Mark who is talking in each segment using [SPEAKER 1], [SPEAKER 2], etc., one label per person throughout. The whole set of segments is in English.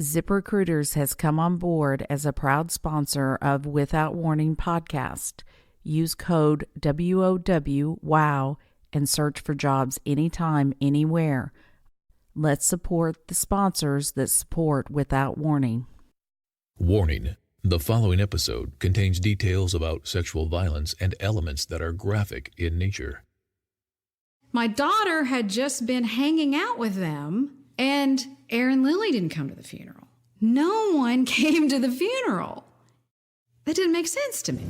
[SPEAKER 1] ZipRecruiters has come on board as a proud sponsor of Without Warning podcast. Use code WOW and search for jobs anytime, anywhere. Let's support the sponsors that support Without Warning.
[SPEAKER 2] Warning: the following episode contains details about sexual violence and elements that are graphic in nature.
[SPEAKER 3] My daughter had just been hanging out with them, and Aaron Lilly didn't come to the funeral. No one came to the funeral. That didn't make sense to me.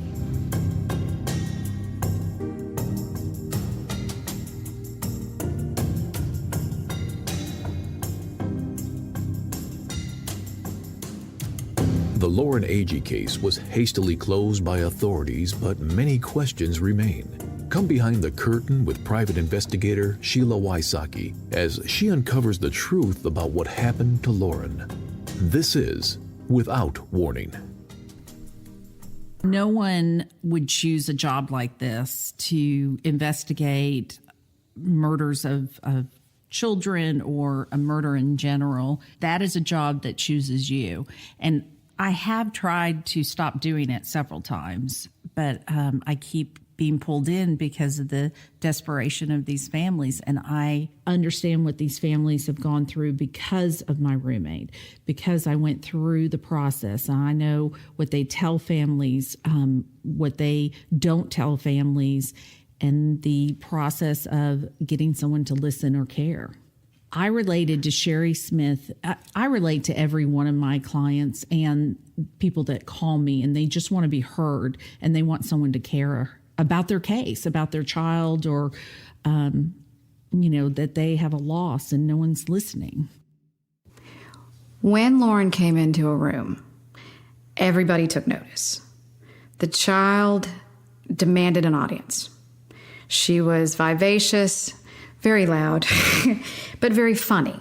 [SPEAKER 2] The Lauren Agee case was hastily closed by authorities, but many questions remain. Come behind the curtain with private investigator Sheila Wysocki as she uncovers the truth about what happened to Lauren. This is Without Warning.
[SPEAKER 1] No one would choose a job like this to investigate murders of children or a murder in general. That is a job that chooses you. And I have tried to stop doing it several times, but I keep being pulled in because of the desperation of these families. And I understand what these families have gone through because of my roommate, because I went through the process. And I know what they tell families, what they don't tell families, and the process of getting someone to listen or care. I related to Sherry Smith. I relate to every one of my clients and people that call me, and they just want to be heard, and they want someone to care about their case, about their child, or, that they have a loss and no one's listening.
[SPEAKER 3] When Lauren came into a room, everybody took notice. The child demanded an audience. She was vivacious, very loud, but very funny,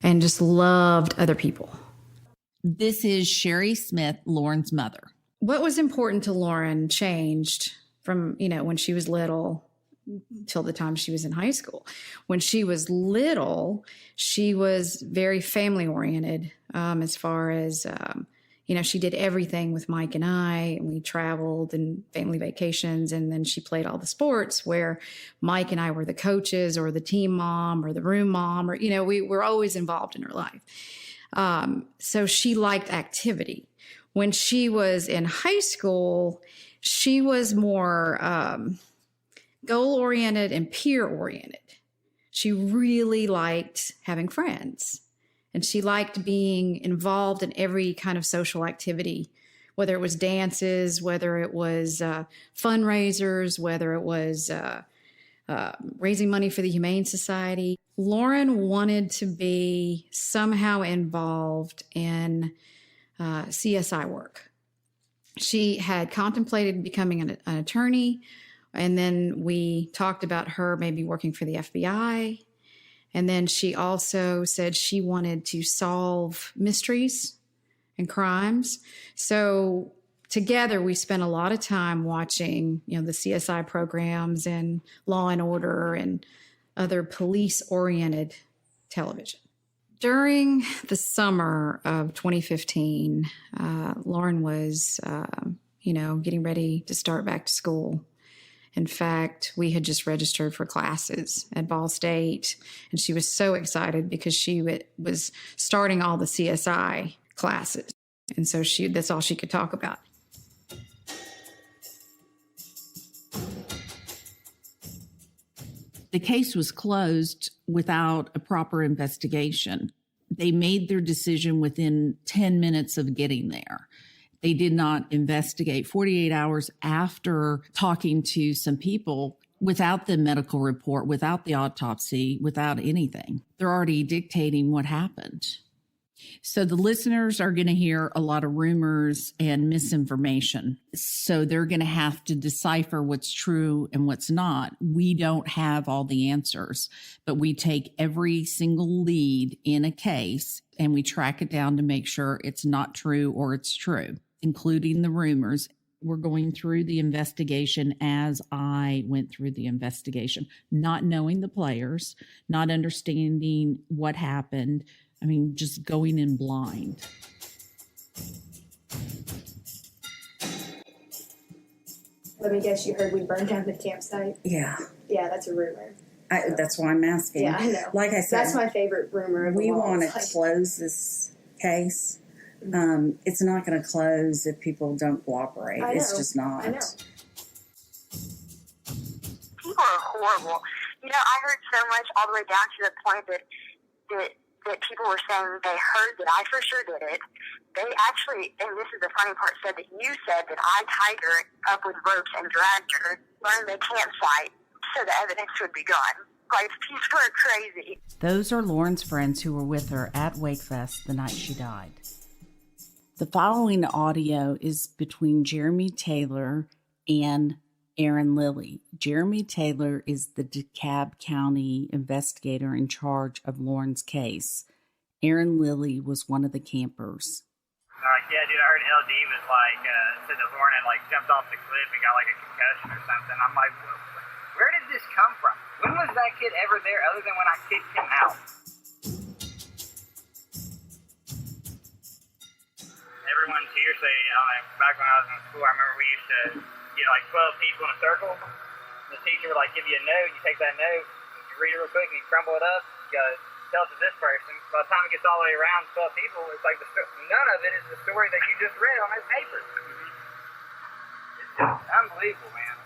[SPEAKER 3] and just loved other people.
[SPEAKER 1] This is Sherry Smith, Lauren's mother.
[SPEAKER 3] What was important to Lauren changed from, when she was little till the time she was in high school. When she was little, she was very family oriented, as far as, she did everything with Mike and I. We traveled and family vacations, and then she played all the sports where Mike and I were the coaches or the team mom or the room mom, or, we were always involved in her life. So she liked activity. When she was in high school, she was more goal-oriented and peer-oriented. She really liked having friends, and she liked being involved in every kind of social activity, whether it was dances, whether it was fundraisers, whether it was raising money for the Humane Society. Lauren wanted to be somehow involved in CSI work. She had contemplated becoming an attorney, and then we talked about her maybe working for the FBI. And then she also said she wanted to solve mysteries and crimes. So together we spent a lot of time watching, the CSI programs and Law and Order and other police-oriented television. During the summer of 2015, Lauren was, getting ready to start back to school. In fact, we had just registered for classes at Ball State, and she was so excited because she was starting all the CSI classes. And so that's all she could talk about.
[SPEAKER 1] The case was closed without a proper investigation. They made their decision within 10 minutes of getting there. They did not investigate 48 hours after talking to some people without the medical report, without the autopsy, without anything. They're already dictating what happened. So the listeners are going to hear a lot of rumors and misinformation. So they're going to have to decipher what's true and what's not. We don't have all the answers, but we take every single lead in a case and we track it down to make sure it's not true or it's true, including the rumors. We're going through the investigation as I went through the investigation, not knowing the players, not understanding what happened, I mean, just going in blind.
[SPEAKER 4] Let me guess, you heard we burned down the campsite?
[SPEAKER 5] Yeah.
[SPEAKER 4] Yeah, that's a rumor.
[SPEAKER 5] That's why I'm asking.
[SPEAKER 4] Yeah, I know.
[SPEAKER 5] Like I said,
[SPEAKER 4] that's my favorite rumor.
[SPEAKER 5] We want to close this case. It's not going to close if people don't cooperate. It's just not.
[SPEAKER 4] I know.
[SPEAKER 6] People are horrible. You know, I heard so much all the way down to the point that people were saying they heard that I for sure did it. They actually, and this is the funny part, said that you said that I tied her up with ropes and dragged her, burned the campsite so the evidence would be gone. Like, people are crazy.
[SPEAKER 7] Those are Lauren's friends who were with her at Wakefest the night she died. The following audio is between Jeremy Taylor and Aaron Lilly. Jeremy Taylor is the DeKalb County investigator in charge of Lauren's case. Aaron Lilly was one of the campers.
[SPEAKER 8] Yeah, dude, I heard LD was said that Lauren had jumped off the cliff and got a concussion or something. I'm like, where did this come from? When was that kid ever there other than when I kicked him out? Everyone's hearsay, back when I was in school, I remember we used to get 12 people in a circle. The teacher would give you a note, you take that note, you read it real quick, and you crumble it up, you gotta tell it to this person. By the time it gets all the way around 12 people, it's none of it is the story that you just read on that paper. It's just unbelievable, man.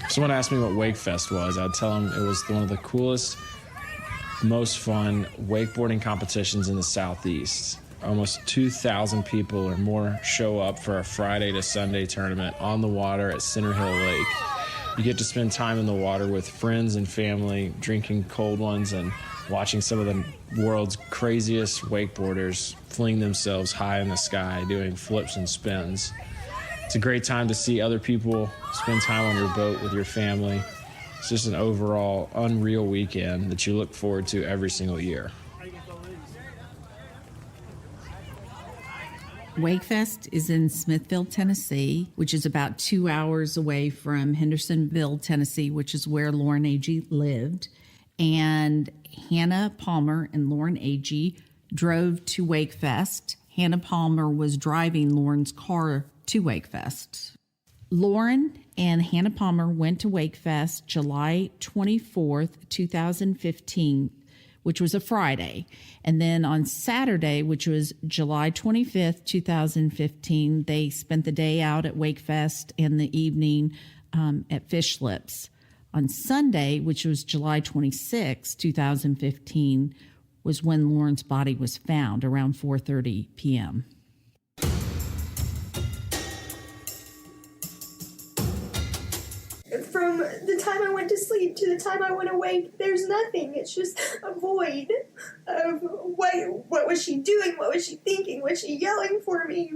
[SPEAKER 9] If someone asked me what Wakefest was, I'd tell them it was one of the coolest, most fun wakeboarding competitions in the Southeast. Almost 2,000 people or more show up for a Friday to Sunday tournament on the water at Center Hill Lake. You get to spend time in the water with friends and family, drinking cold ones and watching some of the world's craziest wakeboarders fling themselves high in the sky doing flips and spins. It's a great time to see other people, spend time on your boat with your family. It's just an overall unreal weekend that you look forward to every single year.
[SPEAKER 1] Wakefest is in Smithville, Tennessee, which is about 2 hours away from Hendersonville, Tennessee, which is where Lauren Agee lived. And Hannah Palmer and Lauren Agee drove to Wakefest. Hannah Palmer was driving Lauren's car to Wakefest. Lauren and Hannah Palmer went to Wakefest July 24th, 2015, which was a Friday. And then on Saturday, which was July 25th, 2015, they spent the day out at Wakefest and the evening at Fish Lips. On Sunday, which was July 26th, 2015, was when Lauren's body was found around 4:30 p.m.
[SPEAKER 4] From the time I went to sleep to the time I went awake, there's nothing. It's just a void of what was she doing? What was she thinking? Was she yelling for me?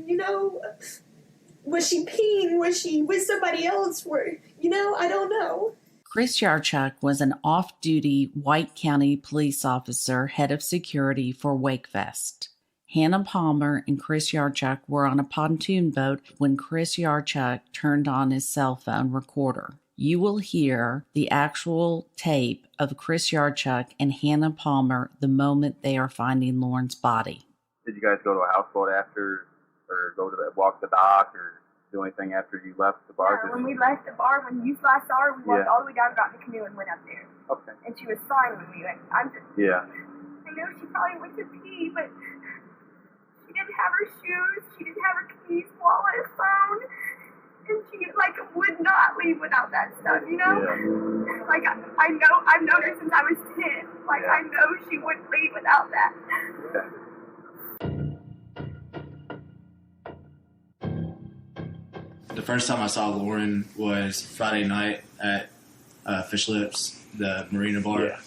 [SPEAKER 4] Was she peeing? Was she with somebody else? I don't know.
[SPEAKER 7] Chris Yarchuck was an off-duty White County police officer, head of security for Wakefest. Hannah Palmer and Chris Yarchuck were on a pontoon boat when Chris Yarchuck turned on his cell phone recorder. You will hear the actual tape of Chris Yarchuck and Hannah Palmer the moment they are finding Lauren's body.
[SPEAKER 10] Did you guys go to a houseboat after, or walk the dock, or do anything after you left the bar?
[SPEAKER 11] Yeah, when we left the bar, when you last saw her, we walked all the way down, got in the canoe, and went up there.
[SPEAKER 10] Okay.
[SPEAKER 11] And she was fine when we went. I know she probably went to pee, but she didn't have her shoes, she didn't have her keys, wallet, phone, and she would not leave without that stuff, Yeah. I've known her since I was 10. I know she wouldn't leave without that.
[SPEAKER 12] The first time I saw Lauren was Friday night at Fish Lips, the Marina Bar. Yeah.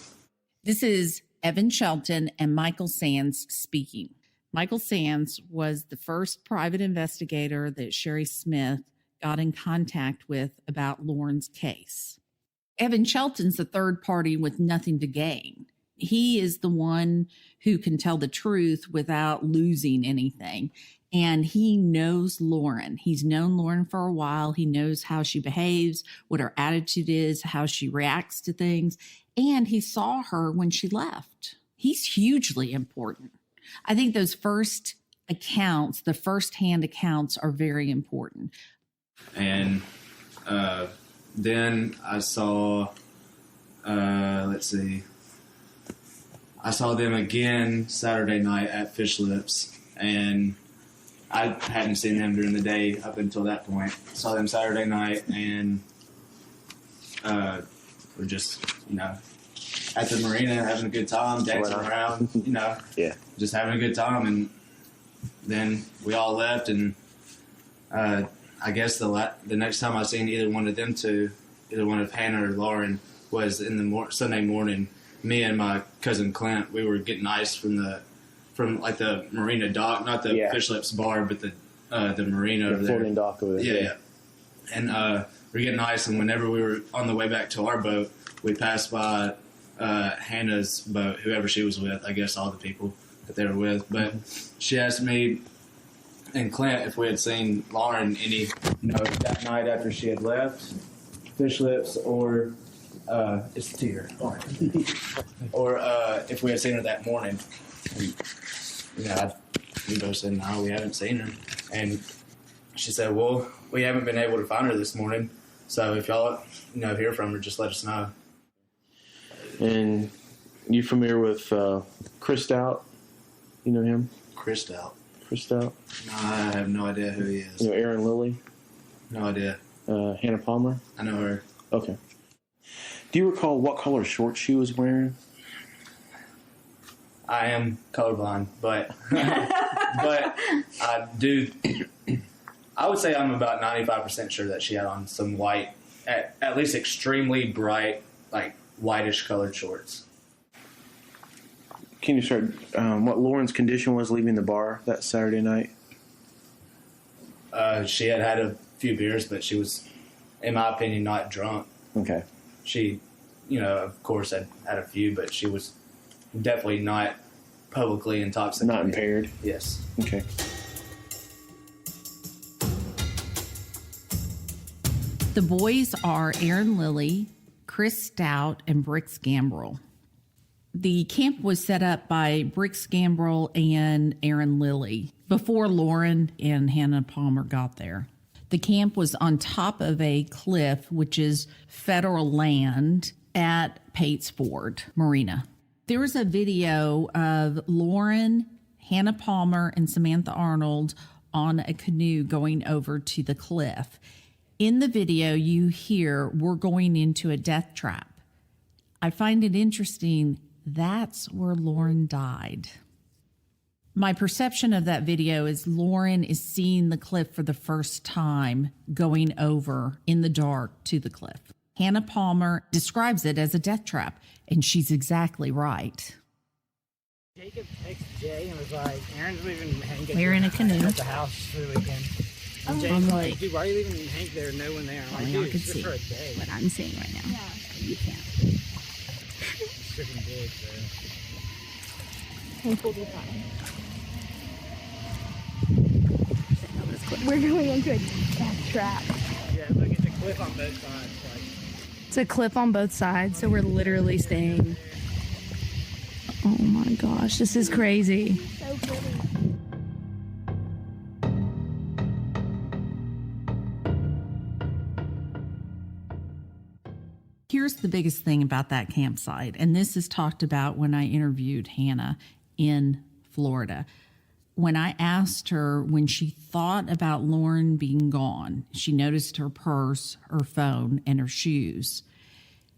[SPEAKER 1] This is Evan Shelton and Michael Sands speaking. Michael Sands was the first private investigator that Sherry Smith got in contact with about Lauren's case. Evan Shelton's the third party with nothing to gain. He is the one who can tell the truth without losing anything. And he knows Lauren. He's known Lauren for a while. He knows how she behaves, what her attitude is, how she reacts to things. And he saw her when she left. He's hugely important. I think those first accounts, the first-hand accounts, are very important.
[SPEAKER 12] And then I saw, I saw them again Saturday night at Fish Lips, and I hadn't seen them during the day up until that point. Saw them Saturday night, and we're just, at the marina having a good time, dancing around, just having a good time. And then we all left, and I guess the next time I seen either one of them two, either one of Hannah or Lauren, was in the Sunday morning. Me and my cousin Clint, we were getting ice from the marina dock, not the Fish Lips bar, but the marina over there.
[SPEAKER 13] Floating dock over there.
[SPEAKER 12] Yeah. And we're getting ice, and whenever we were on the way back to our boat, we passed by Hannah's boat, whoever she was with, I guess all the people that they were with. But she asked me and Clint if we had seen Lauren that night after she had left Fish Lips, or it's a tear, or if we had seen her that morning. And, we both said, no, we haven't seen her. And she said, well, we haven't been able to find her this morning, so if y'all hear from her, just let us know.
[SPEAKER 13] And you familiar with Chris Stout? You know him?
[SPEAKER 12] Chris Stout?
[SPEAKER 13] Chris Stout?
[SPEAKER 12] No, I have no idea who he is.
[SPEAKER 13] You know Aaron Lilly?
[SPEAKER 12] No idea.
[SPEAKER 13] Hannah Palmer?
[SPEAKER 12] I know her.
[SPEAKER 13] Okay. Do you recall what color shorts she was wearing?
[SPEAKER 12] I am colorblind, but I do. I would say I'm about 95% sure that she had on some white, at least extremely bright, like whitish colored shorts.
[SPEAKER 13] Can you start what Lauren's condition was leaving the bar that Saturday night?
[SPEAKER 12] She had a few beers, but she was, in my opinion, not drunk.
[SPEAKER 13] Okay.
[SPEAKER 12] She, of course, had a few, but she was definitely not publicly intoxicated.
[SPEAKER 13] Not impaired?
[SPEAKER 12] Yes.
[SPEAKER 13] Okay.
[SPEAKER 1] The boys are Aaron Lilly, Chris Stout, and Brix Gambrell. The camp was set up by Brix Gambrell and Aaron Lilly before Lauren and Hannah Palmer got there. The camp was on top of a cliff, which is federal land, at Pates Ford Marina. There was a video of Lauren, Hannah Palmer, and Samantha Arnold on a canoe going over to the cliff. In the video, you hear, "We're going into a death trap." I find it interesting. That's where Lauren died. My perception of that video is Lauren is seeing the cliff for the first time, going over in the dark to the cliff. Hannah Palmer describes it as a death trap, and she's exactly right.
[SPEAKER 8] Jacob texted Jay and was like, Aaron's leaving Hank
[SPEAKER 14] We're in a canoe
[SPEAKER 8] at the house for the weekend. And Jay's
[SPEAKER 14] I'm
[SPEAKER 8] like,
[SPEAKER 14] like,
[SPEAKER 8] dude, why are you leaving Hank there? No one there. I'm like,
[SPEAKER 14] only
[SPEAKER 8] dude,
[SPEAKER 14] I could
[SPEAKER 8] it's
[SPEAKER 14] see
[SPEAKER 8] just for a day.
[SPEAKER 14] what I'm seeing right now.
[SPEAKER 11] Yeah.
[SPEAKER 14] You can't.
[SPEAKER 8] It's freaking big, so.
[SPEAKER 11] Hank will be fine. We're going into a death trap.
[SPEAKER 8] Yeah, look, it's a cliff on both sides.
[SPEAKER 14] It's a cliff on both sides, so we're literally staying. Oh my gosh, this is crazy.
[SPEAKER 11] So pretty.
[SPEAKER 1] Here's the biggest thing about that campsite, and this is talked about when I interviewed Hannah in Florida. When I asked her when she thought about Lauren being gone, she noticed her purse, her phone, and her shoes.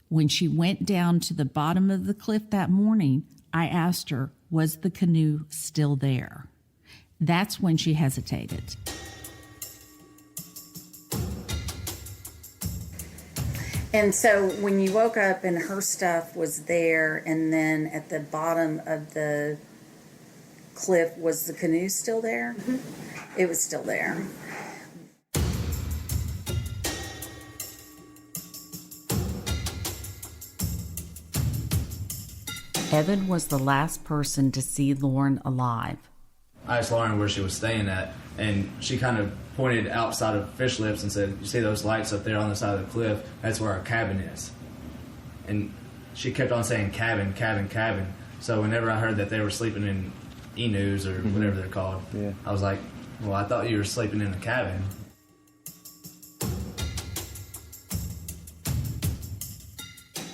[SPEAKER 1] When she went down to the bottom of the cliff that morning, I asked her, was the canoe still there? That's when she hesitated.
[SPEAKER 5] And so when you woke up and her stuff was there, and then at the bottom of the cliff, was the canoe still there? Mm-hmm. It was still there.
[SPEAKER 7] Evan was the last person to see Lauren alive.
[SPEAKER 12] I asked Lauren where she was staying at, and she kind of pointed outside of Fish Lips and said, "You see those lights up there on the side of the cliff? That's where our cabin is." And she kept on saying cabin, cabin, cabin. So whenever I heard that they were sleeping in E-News or whatever they're called, I was like, well, I thought you were sleeping in the cabin.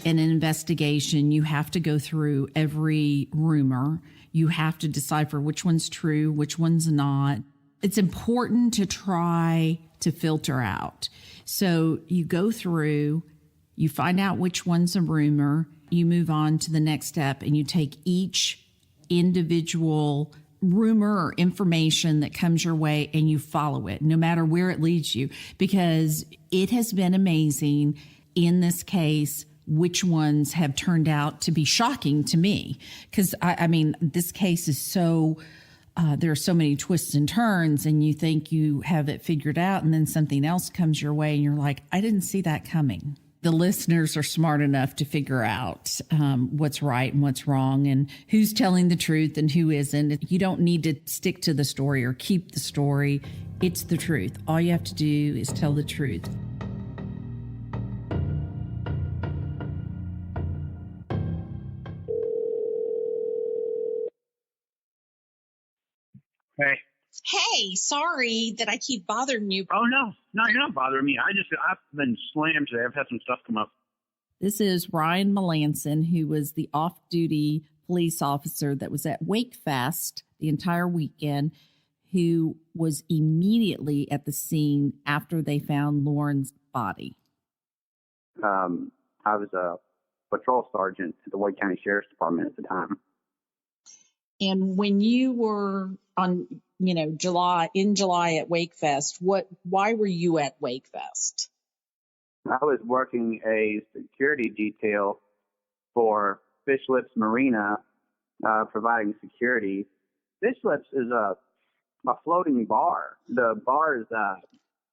[SPEAKER 1] In an investigation, you have to go through every rumor. You have to decipher which one's true, which one's not. It's important to try to filter out. So you go through, you find out which one's a rumor, you move on to the next step, and you take each individual rumor or information that comes your way and you follow it, no matter where it leads you, because it has been amazing in this case which ones have turned out to be shocking to me. Because, I mean, this case is so, there are so many twists and turns, and you think you have it figured out, and then something else comes your way, and you're like, I didn't see that coming. The listeners are smart enough to figure out what's right and what's wrong and who's telling the truth and who isn't. You don't need to stick to the story or keep the story. It's the truth. All you have to do is tell the truth.
[SPEAKER 15] Hey.
[SPEAKER 16] Hey, sorry that I keep bothering you.
[SPEAKER 15] Oh, no, you're not bothering me. I've been slammed today. I've had some stuff come up.
[SPEAKER 1] This is Ryan Melanson, who was the off-duty police officer that was at Wakefest the entire weekend, who was immediately at the scene after they found Lauren's body.
[SPEAKER 10] I was a patrol sergeant at the Wake County Sheriff's Department at the time.
[SPEAKER 16] And when you were on, July at Wakefest, why were you at Wakefest?
[SPEAKER 10] I was working a security detail for Fish Lips Marina, providing security. Fish Lips is a floating bar. The bar is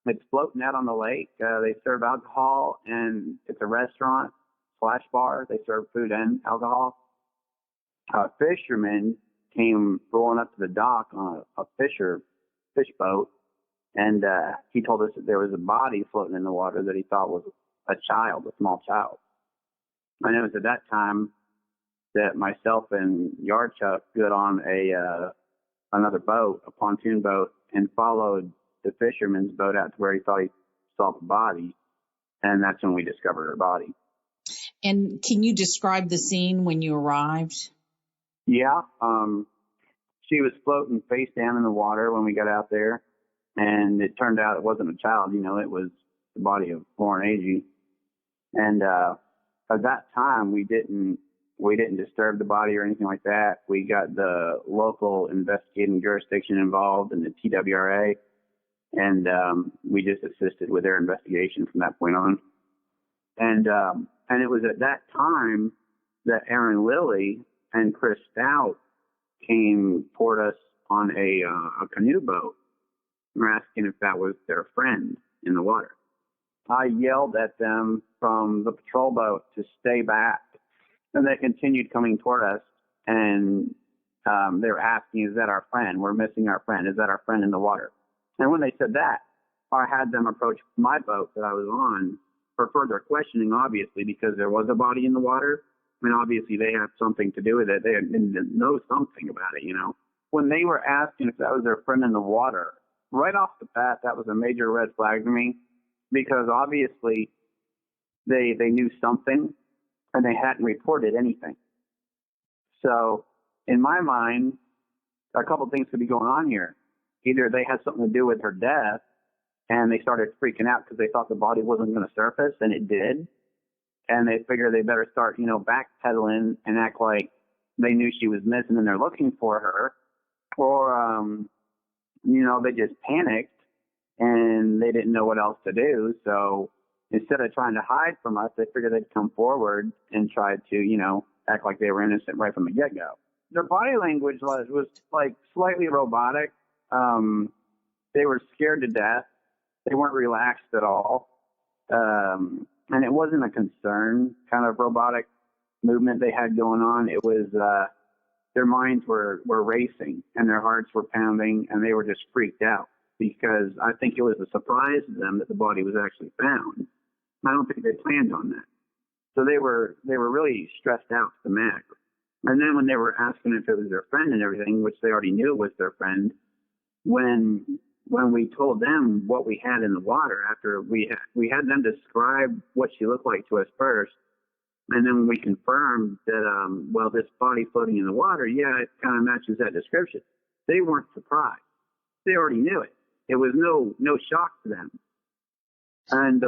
[SPEAKER 10] it's floating out on the lake. They serve alcohol, and it's a restaurant / bar. They serve food and alcohol. Fishermen came rolling up to the dock on a fish boat, and he told us that there was a body floating in the water that he thought was a small child. And it was at that time that myself and Yarchuck got on another boat, a pontoon boat, and followed the fisherman's boat out to where he thought he saw the body, and that's when we discovered her body.
[SPEAKER 16] And can you describe the scene when you arrived?
[SPEAKER 10] Yeah, she was floating face down in the water when we got out there, and it turned out it wasn't a child. It was the body of Lauren Agee. And at that time, we didn't disturb the body or anything like that. We got the local investigating jurisdiction involved in the TWRA, and we just assisted with their investigation from that point on. And it was at that time that Aaron Lilly and Chris Stout came toward us on a canoe boat. We're asking if that was their friend in the water. I yelled at them from the patrol boat to stay back, and they continued coming toward us, and they were asking, is that our friend? We're missing our friend. Is that our friend in the water? And when they said that, I had them approach my boat that I was on for further questioning, obviously, because there was a body in the water. I mean, obviously, they have something to do with it. They know something about it, When they were asking if that was their friend in the water, right off the bat, that was a major red flag to me, because obviously they knew something, and they hadn't reported anything. So in my mind, a couple things could be going on here. Either they had something to do with her death, and they started freaking out because they thought the body wasn't going to surface, and it did. And they figured they better start, backpedaling and act like they knew she was missing and they're looking for her. Or, they just panicked and they didn't know what else to do. So instead of trying to hide from us, they figured they'd come forward and try to, act like they were innocent right from the get-go. Their body language was like slightly robotic. They were scared to death. They weren't relaxed at all. And it wasn't a concern kind of robotic. movement they had going on. It was their minds were racing and their hearts were pounding, and they were just freaked out because I think it was a surprise to them that the body was actually found. I don't think they planned on that. So they were really stressed out to the max. And then when they were asking if it was their friend and everything, which they already knew it was their friend, when we told them what we had in the water, after we had them describe what she looked like to us first, and then when we confirmed that, this body floating in the water, yeah, it kind of matches that description. They weren't surprised. They already knew it. It was no shock to them. And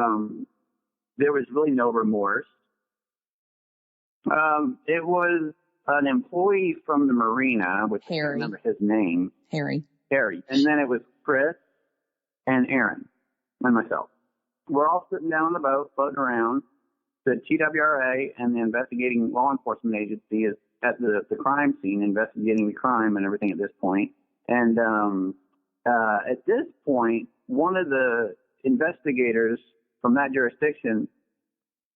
[SPEAKER 10] there was really no remorse. It was an employee from the marina, which I can't remember his name.
[SPEAKER 16] Harry.
[SPEAKER 10] And then it was Chris and Aaron and myself. We're all sitting down on the boat, floating around. The TWRA and the investigating law enforcement agency is at the crime scene, investigating the crime and everything at this point. And at this point, one of the investigators from that jurisdiction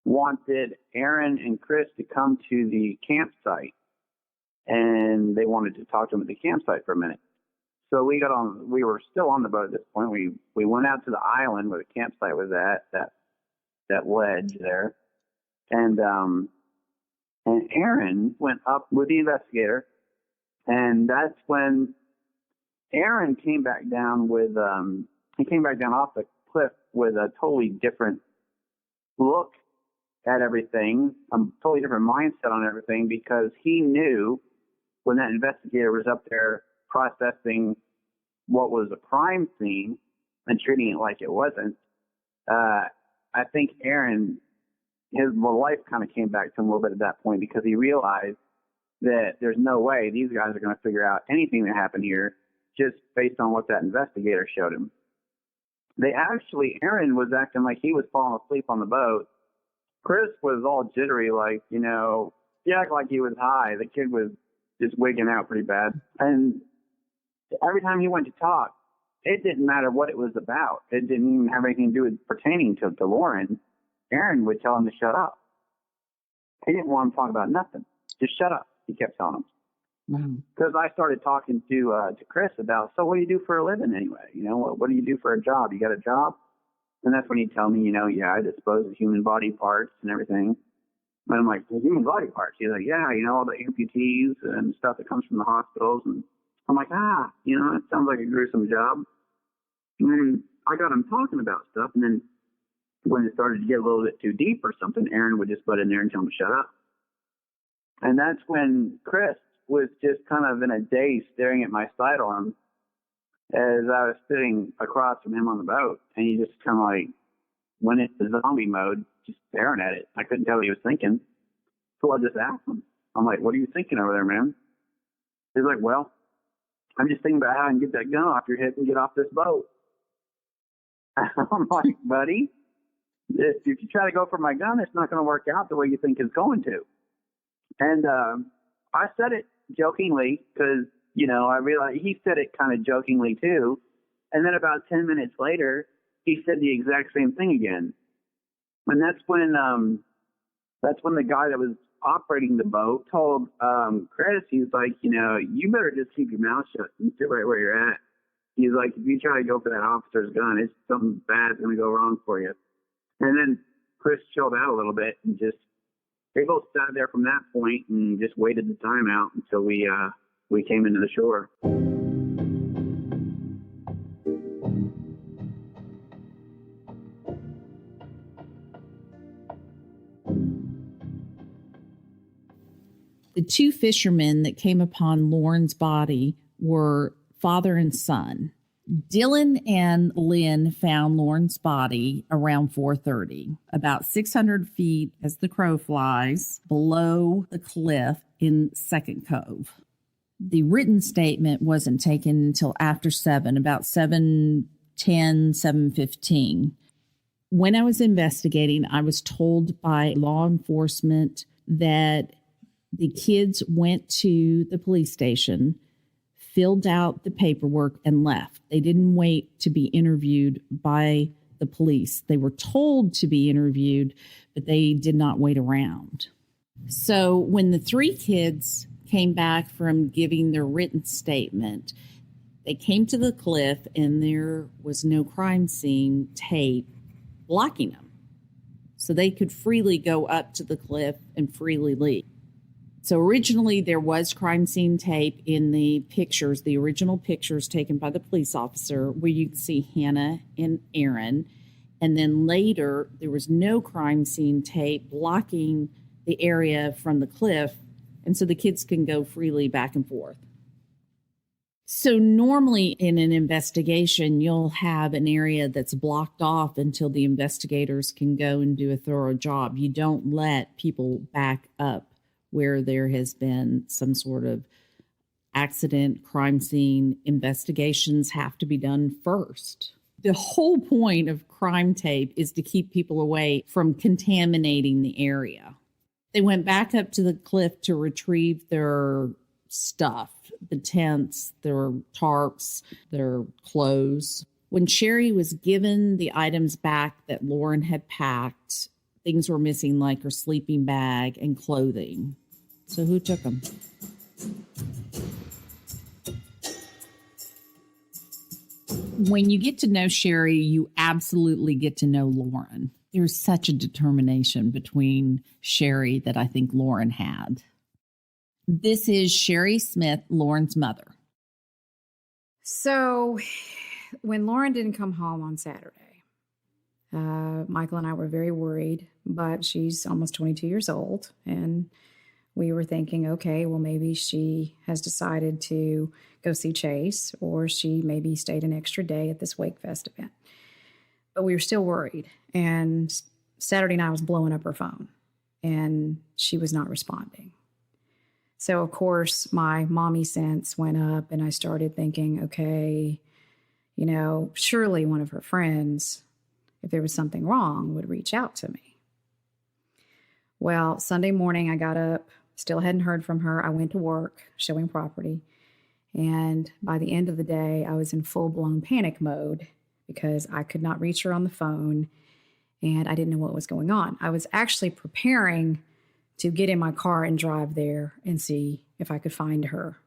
[SPEAKER 10] wanted Aaron and Chris to come to the campsite, and they wanted to talk to them at the campsite for a minute. So we got on. We were still on the boat at this point. We went out to the island where the campsite was at, that ledge there, and Aaron went up with the investigator, and that's when Aaron came back down with he came back down off the cliff with a totally different look at everything, a totally different mindset on everything, because he knew when that investigator was up there processing what was a crime scene and treating it like it wasn't. I think Aaron, his life kind of came back to him a little bit at that point, because he realized that there's no way these guys are going to figure out anything that happened here just based on what that investigator showed him. Aaron was acting like he was falling asleep on the boat. Chris was all jittery, like, he acted like he was high. The kid was just wigging out pretty bad. And every time he went to talk, it didn't matter what it was about. It didn't even have anything to do with pertaining to Lauren. Aaron would tell him to shut up. He didn't want him to talk about nothing. Just shut up, he kept telling him. Because I started talking to Chris about, so what do you do for a living anyway? What do you do for a job? You got a job? And that's when he'd tell me, I dispose of human body parts and everything. And I'm like, human body parts? He's like, yeah, all the amputees and stuff that comes from the hospitals. And I'm like, it sounds like a gruesome job. And then I got him talking about stuff. And then when it started to get a little bit too deep or something, Aaron would just butt in there and tell him to shut up. And that's when Chris was just kind of in a daze staring at my sidearm as I was sitting across from him on the boat. And he just kind of like went into zombie mode, just staring at it. I couldn't tell what he was thinking. So I just asked him. I'm like, what are you thinking over there, man? He's like, well, I'm just thinking about how I can get that gun off your hip and get off this boat. I'm like, buddy, if you try to go for my gun, it's not going to work out the way you think it's going to. And I said it jokingly because, I realized he said it kind of jokingly too. And then about 10 minutes later, he said the exact same thing again. And that's when the guy that was operating the boat told Chris, he's like, you better just keep your mouth shut and sit right where you're at. He's like, if you try to go for that officer's gun, it's something bad's going to go wrong for you. And then Chris chilled out a little bit and they both sat there from that point and just waited the time out until we came into the shore.
[SPEAKER 1] The two fishermen that came upon Lauren's body were father and son. Dylan and Lynn found Lauren's body around 4:30, about 600 feet as the crow flies below the cliff in Second Cove. The written statement wasn't taken until after 7, about 7:10, 7:15. When I was investigating, I was told by law enforcement that the kids went to the police station, filled out the paperwork, and left. They didn't wait to be interviewed by the police. They were told to be interviewed, but they did not wait around.
[SPEAKER 7] So when the three kids came back from giving their written statement, they came to the cliff and there was no crime scene tape blocking them. So they could freely go up to the cliff and freely leave. So originally there was crime scene tape in the pictures, the original pictures taken by the police officer, where you can see Hannah and Aaron. And then later there was no crime scene tape blocking the area from the cliff. And so the kids can go freely back and forth. So normally in an investigation, you'll have an area that's blocked off until the investigators can go and do a thorough job. You don't let people back up where there has been some sort of accident, crime scene. Investigations have to be done first. The whole point of crime tape is to keep people away from contaminating the area. They went back up to the cliff to retrieve their stuff, the tents, their tarps, their clothes. When Sherry was given the items back that Lauren had packed, things were missing, like her sleeping bag and clothing. So who took them? When you get to know Sherry, you absolutely get to know Lauren. There's such a determination between Sherry that I think Lauren had. This is Sherry Smith, Lauren's mother.
[SPEAKER 3] So when Lauren didn't come home on Saturday, Michael and I were very worried, but she's almost 22 years old. And we were thinking, okay, well, maybe she has decided to go see Chase, or she maybe stayed an extra day at this Wakefest event. But we were still worried. And Saturday night I was blowing up her phone and she was not responding. So, of course, my mommy sense went up and I started thinking, okay, surely one of her friends, if there was something wrong, would reach out to me. Well, Sunday morning I got up, still hadn't heard from her. I went to work showing property. And by the end of the day, I was in full-blown panic mode because I could not reach her on the phone and I didn't know what was going on. I was actually preparing to get in my car and drive there and see if I could find her.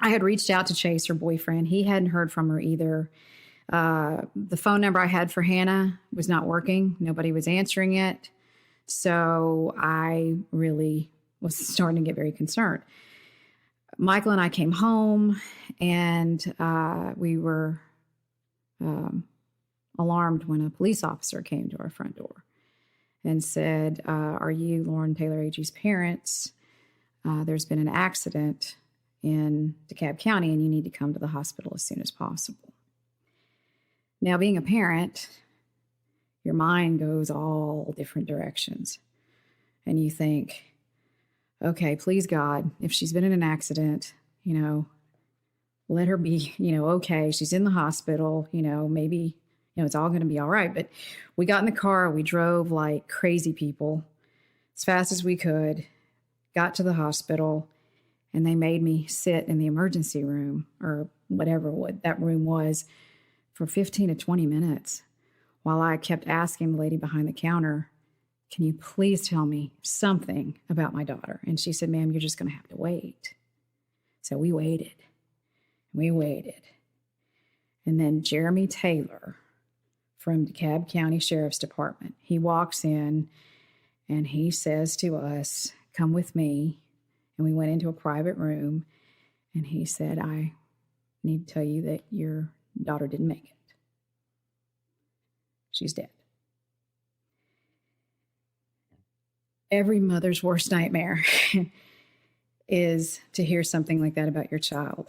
[SPEAKER 3] I had reached out to Chase, her boyfriend. He hadn't heard from her either. The phone number I had for Hannah was not working. Nobody was answering it. So I really was starting to get very concerned. Michael and I came home and we were alarmed when a police officer came to our front door and said, are you Lauren Taylor Agee's parents? There's been an accident in DeKalb County and you need to come to the hospital as soon as possible. Now, being a parent, your mind goes all different directions. And you think, okay, please God, if she's been in an accident, let her be, okay. She's in the hospital, maybe, it's all going to be all right. But we got in the car, we drove like crazy people as fast as we could, got to the hospital, and they made me sit in the emergency room or whatever what that room was for 15 to 20 minutes while I kept asking the lady behind the counter, can you please tell me something about my daughter? And she said, ma'am, you're just going to have to wait. So we waited. And then Jeremy Taylor from DeKalb County Sheriff's Department, he walks in and he says to us, come with me. And we went into a private room and he said, I need to tell you that your daughter didn't make it. She's dead. Every mother's worst nightmare is to hear something like that about your child.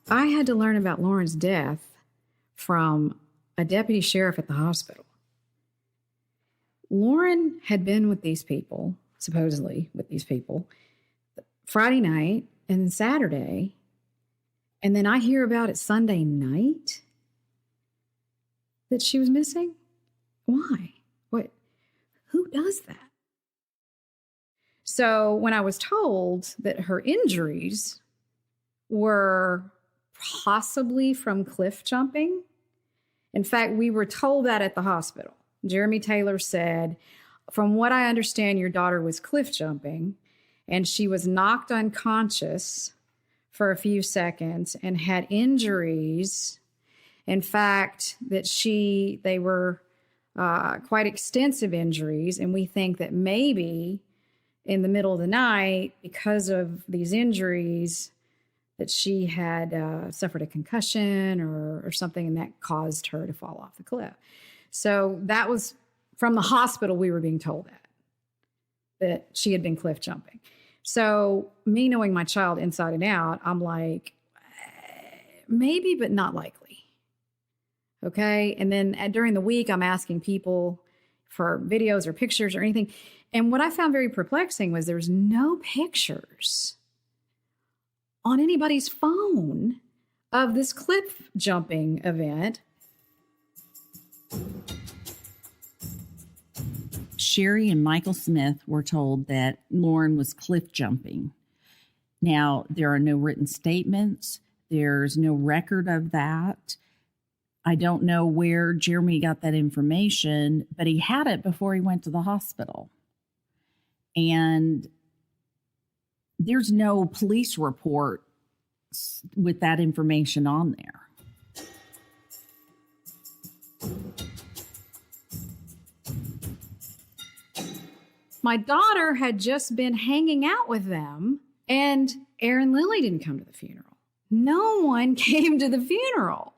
[SPEAKER 3] I had to learn about Lauren's death from a deputy sheriff at the hospital. Lauren had been with these people, supposedly with these people, Friday night and Saturday, and then I hear about it Sunday night that she was missing. Why? What? Who does that? So when I was told that her injuries were possibly from cliff jumping In fact, we were told that at the hospital. Jeremy Taylor said, from what I understand, your daughter was cliff jumping and she was knocked unconscious for a few seconds and had injuries. In fact, that they were quite extensive injuries. And we think that maybe in the middle of the night, because of these injuries, that she had suffered a concussion or something, and that caused her to fall off the cliff. So that was from the hospital. We were being told that she had been cliff jumping. So me knowing my child inside and out, I'm like, maybe, but not likely. Okay. And then during the week, I'm asking people for videos or pictures or anything. And what I found very perplexing was there's no pictures on anybody's phone of this cliff jumping event.
[SPEAKER 7] Sherry and Michael Smith were told that Lauren was cliff jumping. Now, there are no written statements. There's no record of that. I don't know where Jeremy got that information, but he had it before he went to the hospital. And there's no police report with that information on there.
[SPEAKER 3] My daughter had just been hanging out with them, and Aaron Lilly didn't come to the funeral. No one came to the funeral.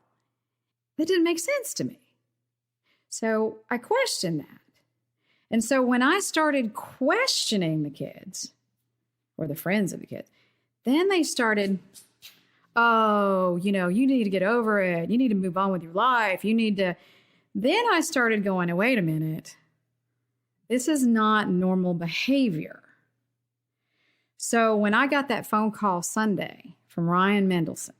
[SPEAKER 3] That didn't make sense to me. So I questioned that. And so when I started questioning the kids, or the friends of the kids, then they started, oh, you need to get over it. You need to move on with your life. Then I started going, oh, wait a minute. This is not normal behavior. So when I got that phone call Sunday from Ryan Mendelson,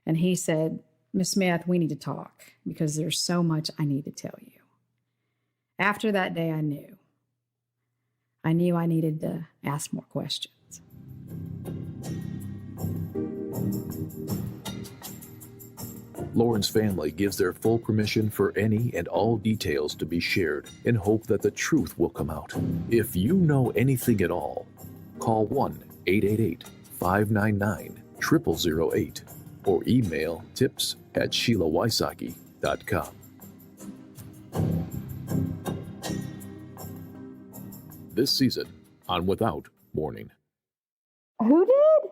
[SPEAKER 3] and he said, Ms. Smith, we need to talk because there's so much I need to tell you. After that day, I knew I needed to ask more questions.
[SPEAKER 2] Lauren's family gives their full permission for any and all details to be shared in hope that the truth will come out. If you know anything at all, call 1-888-599-0008 or email tips@SheilaWysocki.com. This season on Without Warning.
[SPEAKER 6] Who did?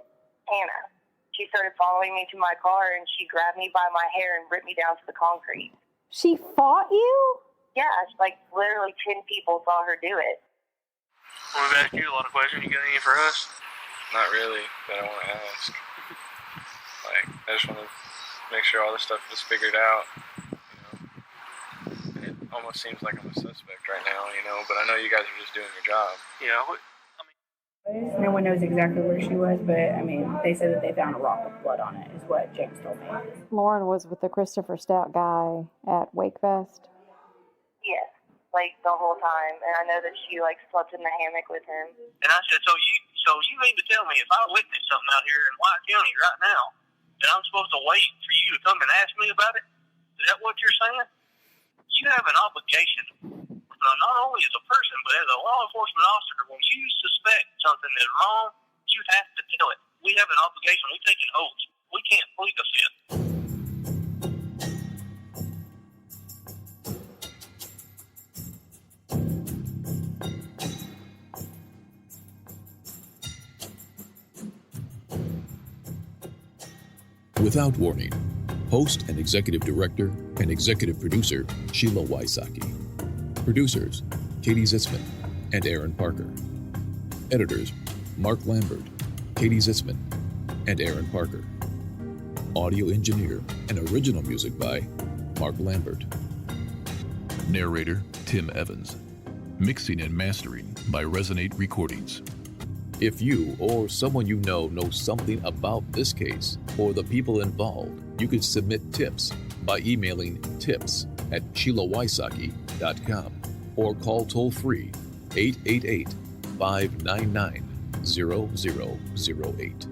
[SPEAKER 6] Hannah. She started following me to my car and she grabbed me by my hair and ripped me down to the concrete.
[SPEAKER 17] She fought you?
[SPEAKER 6] Yeah, like literally 10 people saw her do it.
[SPEAKER 18] Well, we've asked you a lot of questions. You got any for us? Not really, but I want to ask. I just want to make sure all this stuff is figured out. It almost seems like I'm a suspect right now, but I know you guys are just doing your job.
[SPEAKER 19] No one knows exactly where she was, but they said that they found a rock with blood on it, is what James told me.
[SPEAKER 17] Lauren was with the Christopher Stout guy at Wakefest?
[SPEAKER 6] Yes, the whole time. And I know that she slept in the hammock with him.
[SPEAKER 18] And I said, so you mean to tell me if I witness something out here in White County right now, that I'm supposed to wait for you to come and ask me about it? Is that what you're saying? You have an obligation, not only as a person, but as a law enforcement officer. When you suspect something is wrong, you have to tell it. We have an obligation. We take an oath. We can't plead the fifth.
[SPEAKER 2] Without Warning. Host and executive director and executive producer Sheila Wysocki. Producers Katie Zitzman and Aaron Parker. Editors Mark Lambert, Katie Zitzman, and Aaron Parker. Audio engineer and original music by Mark Lambert. Narrator Tim Evans. Mixing and mastering by Resonate Recordings. If you or someone you know knows something about this case or the people involved, you could submit tips by emailing tips@SheilaWysocki.com or call toll-free 888-599-0008.